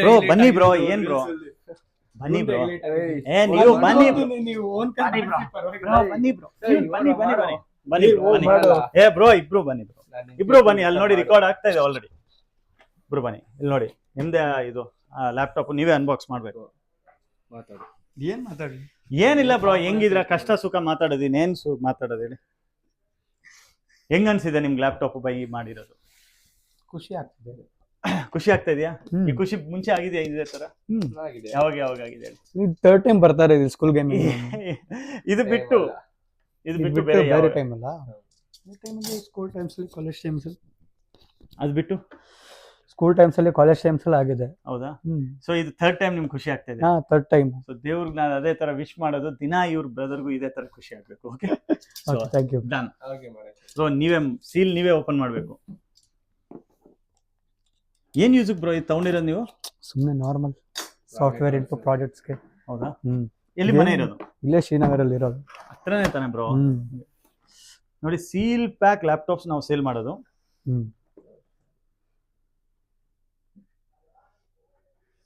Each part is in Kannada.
ಬ್ರೋ ಬನ್ನಿ ಬ್ರೋ, ಏನ್ ಬ್ರೋ ಬನ್ನಿ ಬ್ರೋ, ನೀವು ಬನ್ನಿ ಬನ್ನಿ ಬ್ರೋ, ಬನ್ನಿ ಬನ್ನಿ ಬನ್ನಿ ಬ್ರೋ, ಇಬ್ರು ಬನ್ನಿ ಬ್ರೋ, ಇಬ್ರು ಬನ್ನಿ. ಅಲ್ಲಿ ನೋಡಿ ರೆಕಾರ್ಡ್ ಆಗ್ತಾ ಇದೆ ಆಲ್ರೆಡಿ. ಇಬ್ರು ಬನ್ನಿ, ಇಲ್ಲಿ ನೋಡಿ ನಿಮ್ದೇ ಇದು ಲ್ಯಾಪ್ಟಾಪ್, ನೀವೇ ಅನ್ಬಾಕ್ಸ್ ಮಾಡ್ಬೇಕು. ಏನ್ ಮಾತಾಡಿ? ಏನಿಲ್ಲ ಬ್ರೋ, ಹೆಂಗಿದ್ರ, ಕಷ್ಟ ಸುಖ ಮಾತಾಡೋದಿನ್, ಏನ್ ಮಾತಾಡೋದಿಲ್ಲ. ಹೆಂಗ್ ಅನ್ಸಿದೆ ನಿಮ್ಗೆ ಲ್ಯಾಪ್ಟಾಪ್ ಬೈ ಮಾಡಿರೋದು? ಖುಷಿ ಆಗ್ತಿದೆ. ಖುಷಿ ಆಗ್ತಾ ಇದೆಯಾ? ಈ ಖುಷಿ ಮುಂಚೆ ಆಗಿದೆಯಾ ಇದೇ ತರ? ಯಾವಾಗ ಆಗಿದೆ? ಥರ್ಡ್ ಟೈಮ್ ಬರ್ತಾರೆ ಸ್ಕೂಲ್ ಗೇಮ್. ಇದು ಬಿಟ್ಟು ಬೇರೆ ಟೈಮ್ ಅಲ್ಲ, ಸ್ಕೂಲ್ ಟೈಮ್ಸ್, ಕಾಲೇಜ್ ಟೈಮ್ಸ್. ಅದು ಬಿಟ್ಟು ಸ್ಕೂಲ್ ಟೈಮ್ಸ್ ಅಲ್ಲಿ, ಕಾಲೇಜ್ ಟೈಮ್ಸ್ ಅಲ್ಲಿ ಆಗಿದೆ. ಹೌದಾ? ಸೊ ಇದು ಥರ್ಡ್ ಟೈಮ್ ನಿಮ್ಗೆ ಖುಷಿ ಆಗ್ತಾ ಇದೆ? Third time. ಸೊ ದೇವ್ರಿಗೆ ನಾನು ಅದೇ ತರ ವಿಶ್ ಮಾಡೋದು, ದಿನ ಇವ್ರ ಬ್ರದರ್ಗೂ ಇದೇ ತರ ಖುಷಿ ಆಗ್ಬೇಕು. Okay, thank you. Done. So ನೀವೇ ಸೀಲ್ ನೀವೇ ಓಪನ್ ಮಾಡ್ಬೇಕು. ಏನ್ ಯೂಸ್ ಬ್ರೋ ಇದು ತಗೊಂಡಿರೋದು ನೀವು? ಸುಮ್ಮನೆ ನಾರ್ಮಲ್ ಸಾಫ್ಟ್ವೇರ್ ಇನ್ಫೋ ಪ್ರಾಜೆಕ್ಟ್ಸ್ಗೆ. ಹೌದಾ? ಎಲ್ಲಿ ಮನೆ ಇರೋದು? ಇಲ್ಲೇ ಶ್ರೀನಗರಲ್ಲಿ ಇರೋದು. ಹತ್ರನೇ ತಾನೆ ಬ್ರೋ? ನೋಡಿ, ಸೀಲ್ ಪ್ಯಾಕ್ ಲ್ಯಾಪ್ಟಾಪ್ಸ್ ನಾವು ಸೇಲ್ ಮಾಡೋದು.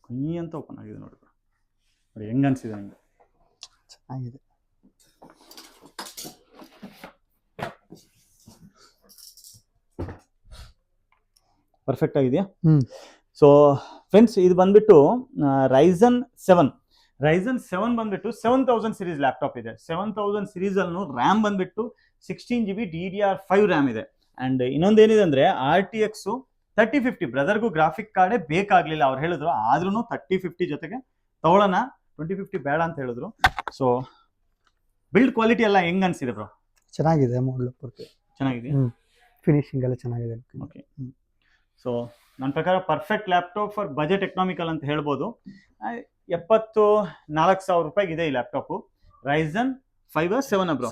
ಕುಯ್ ಅಂತ ಓಪನ್ ಆಗಿದೆ ನೋಡಿ ಬ್ರೋ, ನೋಡಿ ಹೆಂಗ ಅನ್ಸಿದೆ ನಂಗೆ. ಚೆನ್ನಾಗಿದೆ. ಪರ್ಫೆಕ್ಟ್ ಆಗಿದೆಯಾ? ಸೊ ಫ್ರೆಂಡ್ಸ್, ಇದು ಬಂದ್ಬಿಟ್ಟು ರೈಸನ್ 7 ಬಂದ್ಬಿಟ್ಟು 7000 ಸೀರೀಸ್ ಲ್ಯಾಪ್ಟಾಪ್ ಇದೆ. 7000 ಸೀರೀಸ್ ಅನ್ನು ರ್ಯಾಮ್ ಬಂದ್ಬಿಟ್ಟು 16GB DDR5 ರ್ಯಾಮ್ ಇದೆ. ಅಂಡ್ ಇನ್ನೊಂದೇನಿದೆ ಅಂದ್ರೆ RTX 3050. ಬ್ರದರ್ಗೂ ಗ್ರಾಫಿಕ್ ಕಾರ್ಡೇ ಬೇಕಾಗ್ಲಿಲ್ಲ, ಅವ್ರು ಹೇಳಿದ್ರು. ಆದ್ರೂ 3050 ಜೊತೆಗೆ ತಗೊಳ್ಳೋಣ, 2050 ಬೇಡ ಅಂತ ಹೇಳಿದ್ರು. ಸೊ ಬಿಲ್ಡ್ ಕ್ವಾಲಿಟಿ ಎಲ್ಲ ಹೆಂಗ್ ಅನ್ಸಿದೆ ಬ್ರೋ? ಚೆನ್ನಾಗಿದೆ, ಮಾಡಲ್ ಪೂರ್ತಿ ಚೆನ್ನಾಗಿದೆ, ಫಿನಿಶಿಂಗ್ ಎಲ್ಲ ಚೆನ್ನಾಗಿದೆ. ಓಕೆ, ಸೊ ನನ್ನ ಪ್ರಕಾರ perfect laptop for budget economical ಅಂತ ಹೇಳ್ಬೋದು. 74,000 ರೂಪಾಯಿಗೆ ಇದೆ ಈ laptop. Resin 5 7 bro?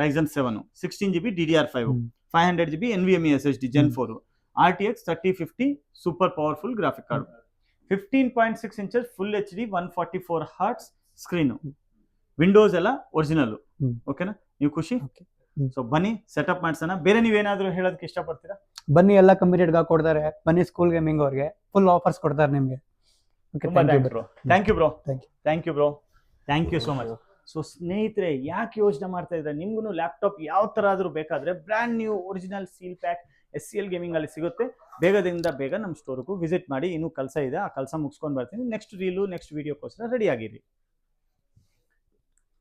Resin 7 16GB DDR5, 500GB NVMe SSD Gen 4, RTX 3050 super powerful graphic card, 15.6 inches full HD 144 Hz screen, Windows ಎಲ್ಲ ಒರಿಜಿನಲ್. ಓಕೆನಾ? ನೀವು ಖುಷಿ? ಸೊ ಬನ್ನಿ ಸೆಟಪ್ ಮಾಡ್ಸೋಣ. ಬೇರೆ ನೀವೇನಾದ್ರೂ ಹೇಳೋದಕ್ಕೆ ಇಷ್ಟಪಡ್ತೀರಾ? ಬನ್ನಿ, ಎಲ್ಲ ಕಂಪ್ಯೂಟರ್ಗೆ ಕೊಡ್ತಾರೆ. ಬನ್ನಿ ಸ್ಕೂಲ್ ಗೇಮಿಂಗ್ ಅವ್ರಿಗೆ ಫುಲ್ ಆಫರ್ಸ್ ಕೊಡ್ತಾರೆ ನಿಮಗೆ. Thank you bro, thank you so much. So ಸ್ನೇಹಿತರೆ, ಯಾಕೆ ಯೋಚನೆ ಮಾಡ್ತಾ ಇದ್ರೆ, ನಿಮ್ಗೂ ಲ್ಯಾಪ್ಟಾಪ್ ಯಾವ ತರ ಆದ್ರೂ ಬೇಕಾದ್ರೆ brand new original seal pack SCL gaming ಅಲ್ಲಿ ಸಿಗುತ್ತೆ. ಬೇಗದಿಂದ ಬೇಗ ನಮ್ಮ ಸ್ಟೋರ್ಗೂ ವಿಸಿಟ್ ಮಾಡಿ. ಇನ್ನೂ ಕೆಲಸ ಇದೆ, ಆ ಕೆಲಸ ಮುಗಿಸ್ಕೊಂಡು ಬರ್ತೀನಿ. ನೆಕ್ಸ್ಟ್ ರೀಲು, ನೆಕ್ಸ್ಟ್ ವಿಡಿಯೋಕ್ಕೋಸ್ಕರ ರೆಡಿ ಆಗಿರಿ.